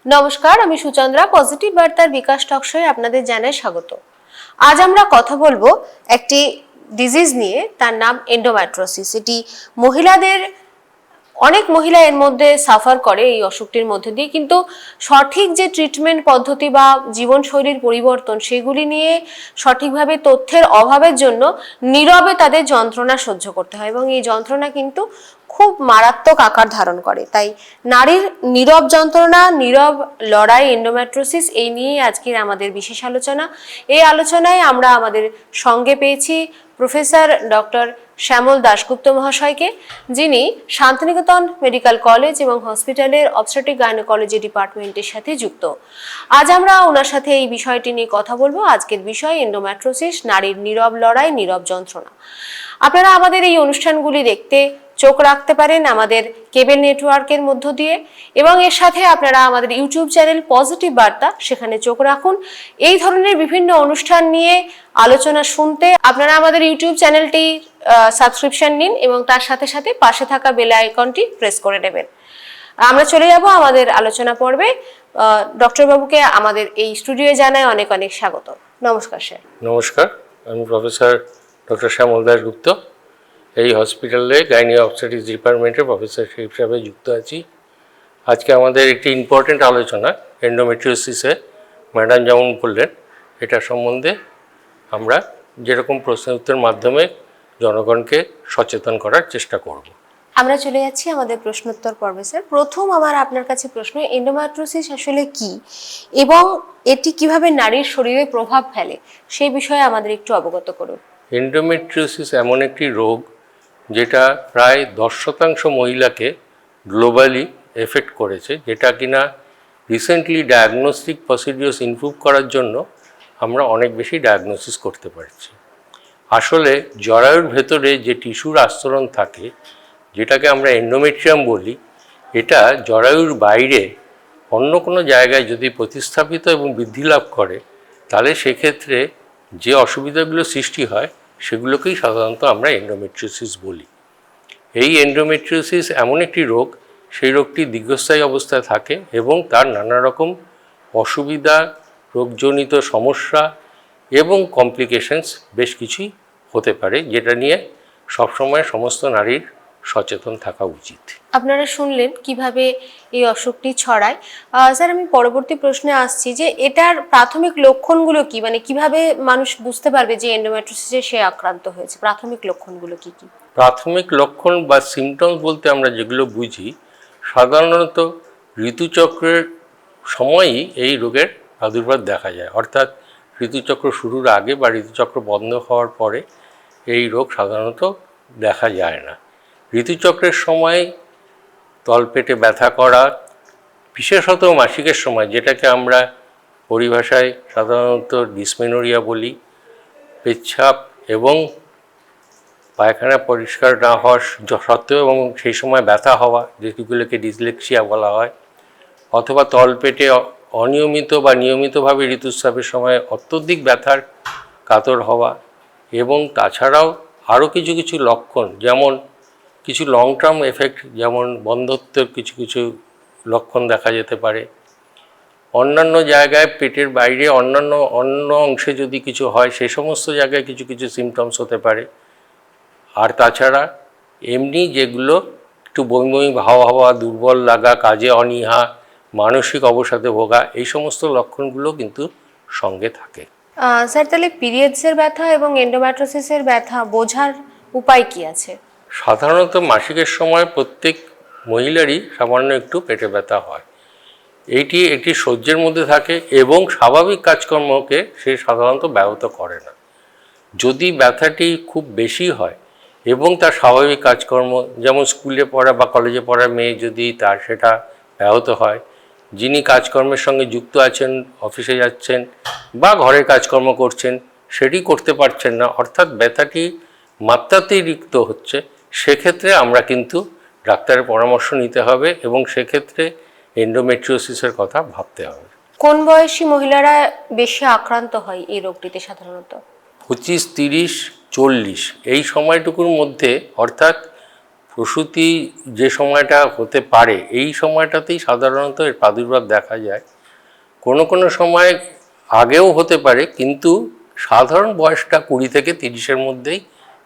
নমস্কার, আমি সুচন্দ্রা। পজিটিভ বার্তার বিকাশ টক শোয়ে আপনাদের জানাই স্বাগত। আজ আমরা কথা বলবো একটি ডিজিজ নিয়ে, তার নাম এন্ডোমেট্রোসিস। এটি মহিলাদের, অনেক মহিলা এর মধ্যে সাফার করে এই অসুখটির মধ্যে দিয়ে, কিন্তু সঠিক যে ট্রিটমেন্ট পদ্ধতি বা জীবনশৈলীর পরিবর্তন সেগুলি নিয়ে সঠিকভাবে তথ্যের অভাবের জন্য নীরবে তাদের যন্ত্রণা সহ্য করতে হয় এবং এই যন্ত্রণা কিন্তু খুব মারাত্মক আকার ধারণ করে। তাই নারীর নীরব যন্ত্রণা, নীরব লড়াই, এন্ডোমেট্রোসিস, এই নিয়েই আজকের আমাদের বিশেষ আলোচনা। এই আলোচনায় আমরা আমাদের সঙ্গে পেয়েছি প্রফেসর ডক্টর শ্যামল দাশগুপ্ত মহাশয়কে, যিনি শান্তিনিকেতন মেডিকেল কলেজ এবং হসপিটালের অবস্টেট্রিক গাইনোকোলজি ডিপার্টমেন্টের সাথে যুক্ত। আজ আমরা ওনার সাথে এই বিষয়টি নিয়ে কথা বলবো। আজকের বিষয় এন্ডোমেট্রোসিস, নারীর নীরব লড়াই, নীরব যন্ত্রণা। আপনারা আমাদের এই অনুষ্ঠানগুলি দেখতে চোখ রাখতে পারেন আমাদের কেবল নেটওয়ার্কের মধ্য দিয়ে, এবং এর সাথে আপনারা আমাদের ইউটিউব চ্যানেল পজিটিভ বার্তা, সেখানে চোখ রাখুন। এই ধরনের বিভিন্ন অনুষ্ঠান নিয়ে আলোচনা শুনতে আপনারা আমাদের ইউটিউব চ্যানেলটি সাবস্ক্রিপশন নিন এবং তার সাথে সাথে পাশে থাকা বেল আইকনটি প্রেস করে নেবেন। আমরা চলে যাব আমাদের আলোচনা পর্বে। ডক্টর বাবুকে আমাদের এই স্টুডিওয়ে জানাই অনেক অনেক স্বাগত। নমস্কার স্যার। নমস্কার, আমি প্রফেসর ডক্টর শ্যামল দাশগুপ্ত, এই হসপিটালে গাইনি অবস্টেট্রিক্স ডিপার্টমেন্টের প্রফেসর হিসাবে যুক্ত আছি। আজকে আমাদের একটি ইম্পর্টেন্ট আলোচনা এন্ডোমেট্রিওসিসে, ম্যাডাম যেমন বললেন, এটা সম্বন্ধে আমরা যেরকম প্রশ্ন উত্তরের মাধ্যমে জনগণকে সচেতন করার চেষ্টা করব। আমরা চলে যাচ্ছি আমাদের প্রশ্নোত্তর পর্বে। স্যার, প্রথম আমার আপনার কাছে প্রশ্ন, এন্ডোমেট্রোসিস আসলে কি এবং এটি কিভাবে নারীর শরীরে প্রভাব ফেলে সেই বিষয়ে আমাদের একটু অবগত করুন। এন্ডোমেট্রিওসিস এমন একটি রোগ যেটা প্রায় 10% মহিলাকে গ্লোবালি এফেক্ট করেছে, যেটা কিনা রিসেন্টলি ডায়াগনস্টিক প্রসিডিওর্স ইমপ্রুভ করার জন্য আমরা অনেক বেশি ডায়াগনোসিস করতে পারছি। আসলে জরায়ুর ভেতরে যে টিস্যুর আস্তরণ থাকে, যেটাকে আমরা এন্ডোমেট্রিয়াম বলি, এটা জরায়ুর বাইরে অন্য কোনো জায়গায় যদি প্রতিস্থাপিত এবং বৃদ্ধি লাভ করে, তাহলে সেক্ষেত্রে যে অসুবিধাগুলো সৃষ্টি হয় সেগুলোকেই সাধারণত আমরা এন্ডোমেট্রিওসিস বলি। এই এন্ডোমেট্রিওসিস এমন একটি রোগ, সেই রোগটি দীর্ঘস্থায়ী অবস্থায় থাকে এবং তার নানা রকম অসুবিধা, রোগজনিত সমস্যা এবং কমপ্লিকেশনস বেশ কিছুই হতে পারে, যেটা নিয়ে সবসময় সমস্ত নারীর সচেতন থাকা উচিত। আপনারা শুনলেন কিভাবে এই অসুখটি ছড়ায়। স্যার, আমি পরবর্তী প্রশ্নে আসছি যে এটার প্রাথমিক লক্ষণগুলো কি, মানে কিভাবে মানুষ বুঝতে পারবে যে এন্ডোমেট্রোসিসে সে আক্রান্ত হয়েছে? প্রাথমিক লক্ষণগুলো কি কি? প্রাথমিক লক্ষণ বা সিমটমস বলতে আমরা যেগুলো বুঝি, সাধারণত ঋতুচক্রের সময়ই এই রোগের প্রাদুর্ভাব দেখা যায়। অর্থাৎ ঋতুচক্র শুরুর আগে বা ঋতুচক্র বন্ধ হওয়ার পরে এই রোগ সাধারণত দেখা যায় না। ঋতুচক্রের সময় তলপেটে ব্যথা করা, বিশেষত মাসিকের সময়, যেটাকে আমরা পরিভাষায় সাধারণত ডিসমেনোরিয়া বলি, পেচ্ছাপ এবং পায়খানা পরিষ্কার না হওয়া সত্ত্বেও এবং সেই সময় ব্যথা হওয়া, যেগুলোকে ডিসলেক্সিয়া বলা হয়, অথবা তলপেটে অনিয়মিত বা নিয়মিতভাবে ঋতুস্রাবের সময় অত্যধিক ব্যথার কাতর হওয়া, এবং তাছাড়াও আরও কিছু কিছু লক্ষণ, যেমন কিছু লং টার্ম এফেক্ট, যেমন বন্ধ্যত্বের কিছু কিছু লক্ষণ দেখা যেতে পারে। অন্যান্য জায়গায় পেটের বাইরে অন্য অংশে যদি কিছু হয়, সে সমস্ত জায়গায় কিছু কিছু সিমটমস হতে পারে। আর তাছাড়া এমনি যেগুলো একটু বমি হাওয়া, দুর্বল লাগা, কাজে অনীহা, মানসিক অবসাদে ভোগা, এই সমস্ত লক্ষণগুলো কিন্তু সঙ্গে থাকে। স্যার, তাহলে পিরিয়ডসের ব্যথা এবং এন্ডোমেট্রোসিসের ব্যথা বোঝার উপায় কি আছে? সাধারণত মাসিকের সময় প্রত্যেক মহিলারই সামান্য একটু পেটে ব্যথা হয়। এইটি একটি সহ্যের মধ্যে থাকে এবং স্বাভাবিক কাজকর্মকে সে সাধারণত ব্যাহত করে না। যদি ব্যথাটি খুব বেশি হয় এবং তার স্বাভাবিক কাজকর্ম, যেমন স্কুলে পড়া বা কলেজে পড়া মেয়ে, যদি তার সেটা ব্যাহত হয়, যিনি কাজকর্মের সঙ্গে যুক্ত আছেন, অফিসে যাচ্ছেন বা ঘরের কাজকর্ম করছেন, সেটি করতে পারছেন না, অর্থাৎ ব্যথাটি মাত্রাতিরিক্ত হচ্ছে, সেক্ষেত্রে আমরা কিন্তু ডাক্তারের পরামর্শ নিতে হবে এবং সেক্ষেত্রে এন্ডোমেট্রিওসিসের কথা ভাবতে হবে। কোন বয়সী মহিলারা বেশি আক্রান্ত হয় এই রোগটিতে সাধারণত? 25, 30, 40 এই সময়টুকুর মধ্যে, অর্থাৎ প্রসূতি যে সময়টা হতে পারে এই সময়টাতেই সাধারণত এর প্রাদুর্ভাব দেখা যায়। কোনো কোনো সময় আগেও হতে পারে, কিন্তু সাধারণ বয়সটা 20 থেকে 30-এর মধ্যেই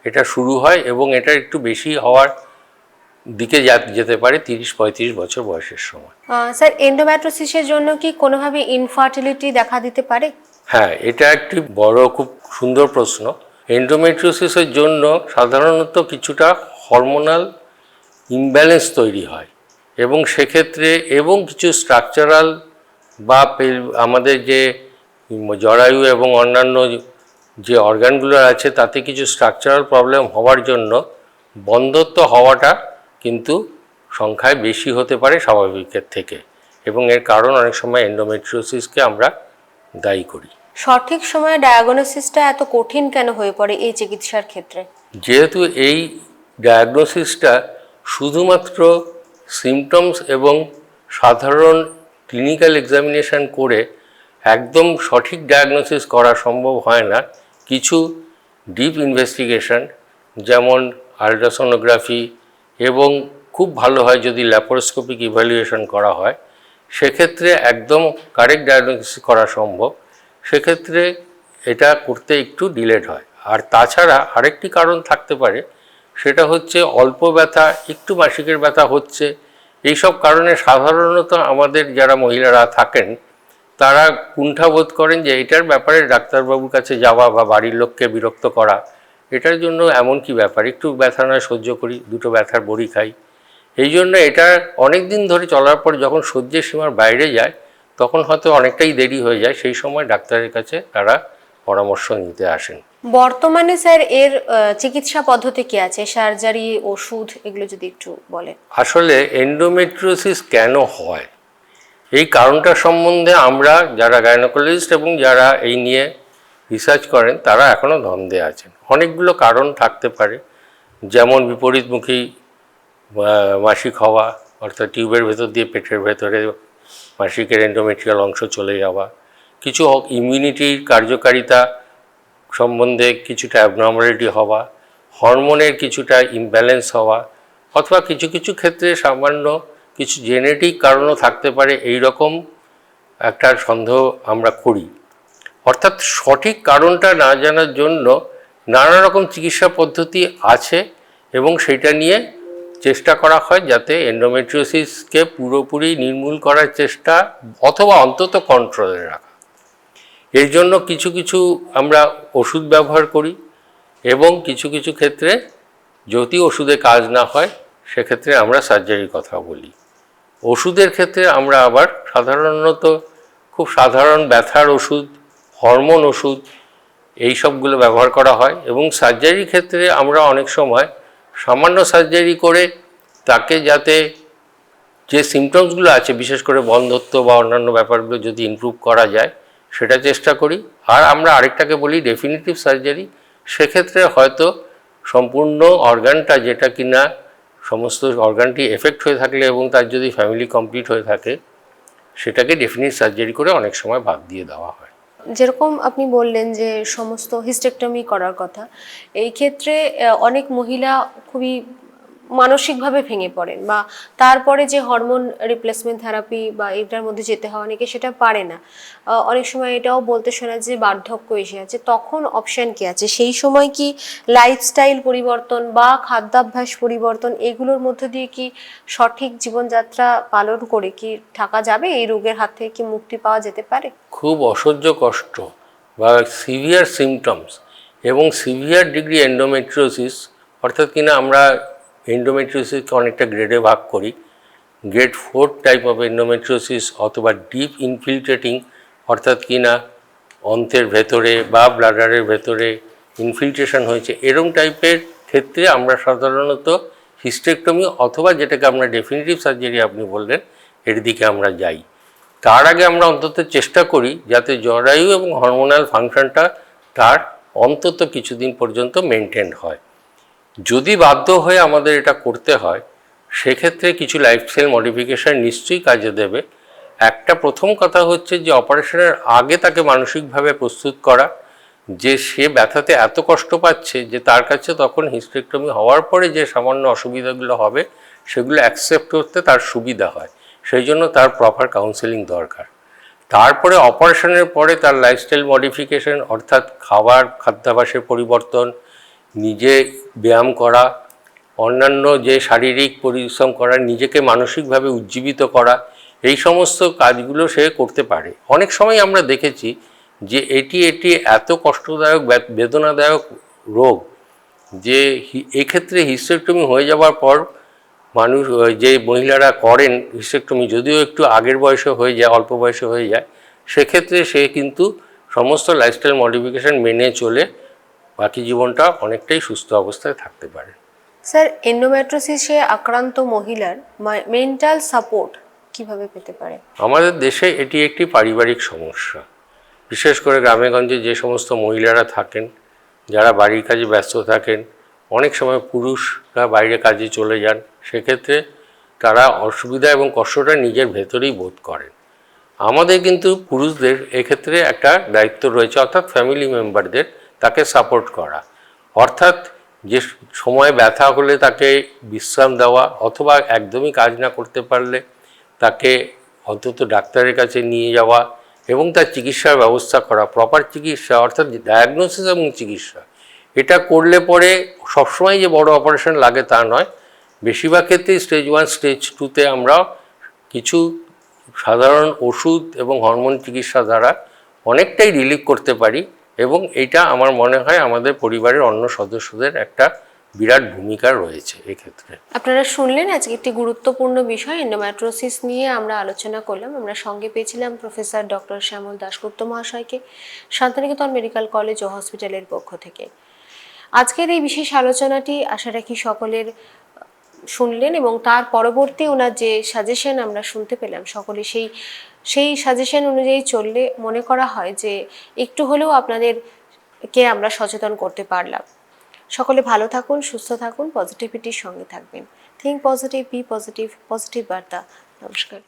এটা শুরু হয় এবং এটা একটু বেশি হওয়ার দিকে যেতে পারে 30-35 বছর বয়সের সময়। স্যার, এন্ডোমেট্রোসিসের জন্য কি কোনোভাবে ইনফার্টিলিটি দেখা দিতে পারে? হ্যাঁ, এটা একটি বড় খুব সুন্দর প্রশ্ন। এন্ডোমেট্রিওসিসের জন্য সাধারণত কিছুটা হরমোনাল ইমব্যালেন্স তৈরি হয় এবং সেক্ষেত্রে এবং কিছু স্ট্রাকচারাল বা আমাদের যে জরায়ু এবং অন্যান্য যে অর্গানগুলো আছে তাতে কিছু স্ট্রাকচারাল প্রবলেম হওয়ার জন্য বন্ধ্যত্ব হওয়াটা কিন্তু সংখ্যায় বেশি হতে পারে স্বাভাবিকের থেকে, এবং এর কারণ অনেক সময় এন্ডোমেট্রিওসিসকে আমরা দায়ী করি। সঠিক সময়ে ডায়াগনোসিসটা এত কঠিন কেন হয়ে পড়ে এই চিকিৎসার ক্ষেত্রে? যেহেতু এই ডায়াগনোসিসটা শুধুমাত্র সিমটমস এবং সাধারণ ক্লিনিক্যাল এক্সামিনেশন করে একদম সঠিক ডায়াগনোসিস করা সম্ভব হয় না, কিছু ডিপ ইনভেস্টিগেশন যেমন আল্ট্রাসোনোগ্রাফি এবং খুব ভালো হয় যদি ল্যাপারোস্কোপিক ইভ্যালুয়েশন করা হয়, সেক্ষেত্রে একদম কারেক্ট ডায়াগনোসিস করা সম্ভব। সেক্ষেত্রে এটা করতে একটু ডিলেড হয়। আর তাছাড়া আরেকটি কারণ থাকতে পারে, সেটা হচ্ছে অল্প ব্যথা, একটু মাসিকের ব্যথা হচ্ছে, এইসব কারণে সাধারণত আমাদের যারা মহিলারা থাকেন তারা কুণ্ঠাবোধ করেন যে এটার ব্যাপারে ডাক্তারবাবুর কাছে যাওয়া বা বাড়ির লোককে বিরক্ত করা, এটার জন্য এমন কি ব্যাপার, একটু ব্যথা নয় সহ্য করি, দুটো ব্যথার বড়ি খাই। এই জন্য এটা অনেক দিন ধরে চলার পর যখন সহ্যের সীমার বাইরে যায় তখন হয়তো অনেকটাই দেরি হয়ে যায়, সেই সময় ডাক্তারের কাছে তারা পরামর্শ নিতে আসেন। বর্তমানে স্যার এর চিকিৎসা পদ্ধতি কি আছে? সার্জারি, ওষুধ, এগুলো যদি একটু বলেন। আসলে এন্ডোমেট্রিওসিস কেন হয় এই কারণটা সম্বন্ধে আমরা যারা গাইনোকোলজিস্ট এবং যারা এই নিয়ে রিসার্চ করেন তারা এখনও দ্বন্দ্বে আছেন। অনেকগুলো কারণ থাকতে পারে, যেমন বিপরীতমুখী মাসিক হওয়া, অর্থাৎ টিউবের ভেতর দিয়ে পেটের ভেতরে মাসিকের এন্ডোমেট্রিয়াল অংশ চলে যাওয়া, কিছু ইমিউনিটির কার্যকারিতা সম্বন্ধে কিছুটা অ্যাবনর্মালিটি হওয়া, হরমোনের কিছুটা ইমব্যালেন্স হওয়া, অথবা কিছু কিছু ক্ষেত্রে সামান্য কিছু জেনেটিক কারণও থাকতে পারে, এই রকম একটা সন্দেহ আমরা করি। অর্থাৎ সঠিক কারণটা না জানার জন্য নানা রকম চিকিৎসা পদ্ধতি আছে এবং সেটা নিয়ে চেষ্টা করা হয় যাতে এন্ডোমেট্রিওসিসকে পুরোপুরি নির্মূল করার চেষ্টা অথবা অন্তত কন্ট্রোলে রাখা। এর জন্য কিছু কিছু আমরা ওষুধ ব্যবহার করি এবং কিছু কিছু ক্ষেত্রে যদি ওষুধে কাজ না হয় সেক্ষেত্রে আমরা সার্জারির কথা বলি। ওষুধের ক্ষেত্রে আমরা আবার সাধারণত খুব সাধারণ ব্যথার ওষুধ, হরমোন ওষুধ এই সবগুলো ব্যবহার করা হয়, এবং সার্জারির ক্ষেত্রে আমরা অনেক সময় সামান্য সার্জারি করে তাকে যাতে যে সিমটমসগুলো আছে বিশেষ করে বন্ধ্যত্ব বা অন্যান্য ব্যাপারগুলো যদি ইমপ্রুভ করা যায় সেটা চেষ্টা করি। আর আমরা আরেকটাকে বলি ডেফিনিটিভ সার্জারি, সেক্ষেত্রে হয়তো সম্পূর্ণ অর্গানটা যেটা কিনা সমস্ত অর্গানটি এফেক্ট হয়ে থাকলে এবং তার যদি ফ্যামিলি কমপ্লিট হয়ে থাকে সেটাকে ডেফিনিট সার্জারি করে অনেক সময় বাদ দিয়ে দেওয়া হয়। যেরকম আপনি বললেন যে সমস্ত হিস্টেক্টমি করার কথা, এই ক্ষেত্রে অনেক মহিলা খুবই মানসিকভাবে ভেঙে পড়েন, বা তারপরে যে হরমোন রিপ্লেসমেন্ট থেরাপি বা এটার মধ্যে যেতে হয় অনেকে সেটা পারে না। অনেক সময় এটাও বলতে শোনা যে বার্ধক্য এসে আছে, তখন অপশন কি আছে? সেই সময় কি লাইফস্টাইল পরিবর্তন বা খাদ্যাভ্যাস পরিবর্তন এগুলোর মধ্যে দিয়ে কি সঠিক জীবনযাত্রা পালন করে কি থাকা যাবে? এই রোগের হাত থেকে কি মুক্তি পাওয়া যেতে পারে? খুব অসহ্য কষ্ট বা সিভিয়ার সিমটমস এবং সিভিয়ার ডিগ্রি এন্ডোমেট্রিওসিস, অর্থাৎ কিনা আমরা এন্ডোমেট্রিওসিসকে অনেকটা গ্রেডে ভাগ করি, গ্রেড 4 টাইপ অফ এন্ডোমেট্রিওসিস অথবা ডিপ ইনফিল্ট্রেটিং, অর্থাৎ কিনা অন্ত্রের ভেতরে বা ব্লাডারের ভেতরে ইনফিল্ট্রেশন হয়েছে, এরকম টাইপের ক্ষেত্রে আমরা সাধারণত হিস্টেক্টমি অথবা যেটাকে আমরা ডেফিনিটিভ সার্জারি আপনি বললেন এর দিকে আমরা যাই। তার আগে আমরা অন্তত চেষ্টা করি যাতে জরায়ু এবং হরমোনাল ফাংশনটা তার অন্তত কিছুদিন পর্যন্ত মেনটেন হয়। যদি বাধ্য হয়ে আমাদের এটা করতে হয় সেক্ষেত্রে কিছু লাইফস্টাইল মডিফিকেশান নিশ্চয়ই কাজে দেবে। একটা প্রথম কথা হচ্ছে যে অপারেশনের আগে তাকে মানসিকভাবে প্রস্তুত করা, যে সে ব্যথাতে এত কষ্ট পাচ্ছে যে তার কাছে তখন হিস্টেক্টমি হওয়ার পরে যে সামান্য অসুবিধাগুলো হবে সেগুলো অ্যাকসেপ্ট করতে তার সুবিধা হয়, সেই জন্য তার প্রপার কাউন্সেলিং দরকার। তারপরে অপারেশনের পরে তার লাইফস্টাইল মডিফিকেশন, অর্থাৎ খাদ্যাভ্যাসের পরিবর্তন, নিজে ব্যায়াম করা, অন্যান্য যে শারীরিক পরিশ্রম করা, নিজেকে মানসিকভাবে উজ্জীবিত করা, এই সমস্ত কাজগুলো সে করতে পারে। অনেক সময় আমরা দেখেছি যে এটি এত কষ্টদায়ক বেদনাদায়ক রোগ যে এক্ষেত্রে হিস্টেক্টমি হয়ে যাওয়ার পর মানুষ, যে মহিলারা করেন হিস্টেক্টমি, যদিও একটু আগের বয়সে হয়ে যায়, অল্প বয়সে হয়ে যায়, সেক্ষেত্রে সে কিন্তু সমস্ত লাইফস্টাইল মডিফিকেশন মেনে চলে বাকি জীবনটা অনেকটাই সুস্থ অবস্থায় থাকতে পারে। স্যার, এন্ডোমেট্রোসিসে আক্রান্ত মহিলার মেন্টাল সাপোর্ট কিভাবে পেতে পারে? আমাদের দেশে এটি একটি পারিবারিক সমস্যা। বিশেষ করে গ্রামেগঞ্জে যে সমস্ত মহিলারা থাকেন, যারা বাড়ির কাজে ব্যস্ত থাকেন, অনেক সময় পুরুষরা বাইরে কাজে চলে যান, সেক্ষেত্রে তারা অসুবিধা এবং কষ্টটা নিজের ভেতরেই বোধ করেন। আমাদের কিন্তু পুরুষদের এক্ষেত্রে একটা দায়িত্ব রয়েছে, অর্থাৎ ফ্যামিলি মেম্বারদের তাকে সাপোর্ট করা, অর্থাৎ যে সময় ব্যথা হলে তাকে বিশ্রাম দেওয়া, অথবা একদমই কাজ না করতে পারলে তাকে অন্তত ডাক্তারের কাছে নিয়ে যাওয়া এবং তার চিকিৎসার ব্যবস্থা করা, প্রপার চিকিৎসা, অর্থাৎ ডায়াগনোসিস এবং চিকিৎসা। এটা করলে পরে সবসময় যে বড় অপারেশন লাগে তা নয়, বেশিরভাগ ক্ষেত্রেই স্টেজ 1 স্টেজ 2তে আমরা কিছু সাধারণ ওষুধ এবং হরমোন চিকিৎসা দ্বারা অনেকটাই রিলিভ করতে পারি, এবং এটা আমার মনে হয় আমাদের পরিবারের অন্য সদস্যদের একটা বিরাট ভূমিকা রয়েছে এক্ষেত্রে। আপনারা শুনলেন আজকে একটি গুরুত্বপূর্ণ বিষয় এন্ডোমেট্রোসিস নিয়ে আমরা আলোচনা করলাম। আমরা সঙ্গে পেয়েছিলাম প্রফেসর ডক্টর শ্যামল দাশগুপ্ত মহাশয়কে, শান্তিনিকেতন মেডিকেল কলেজ ও হসপিটালের পক্ষ থেকে। আজকের এই বিশেষ আলোচনাটি আশা রাখি সকলের শুনলেন, এবং তার পরবর্তী ওনার যে সাজেশন আমরা শুনতে পেলাম, সকলে সেই সাজেশন অনুযায়ী চললে মনে করা হয় যে একটু হলেও আপনাদেরকে আমরা সচেতন করতে পারলাম। সকলে ভালো থাকুন, সুস্থ থাকুন, পজিটিভিটির সঙ্গে থাকবেন। Think positive, be positive, positive বার্তা। নমস্কার।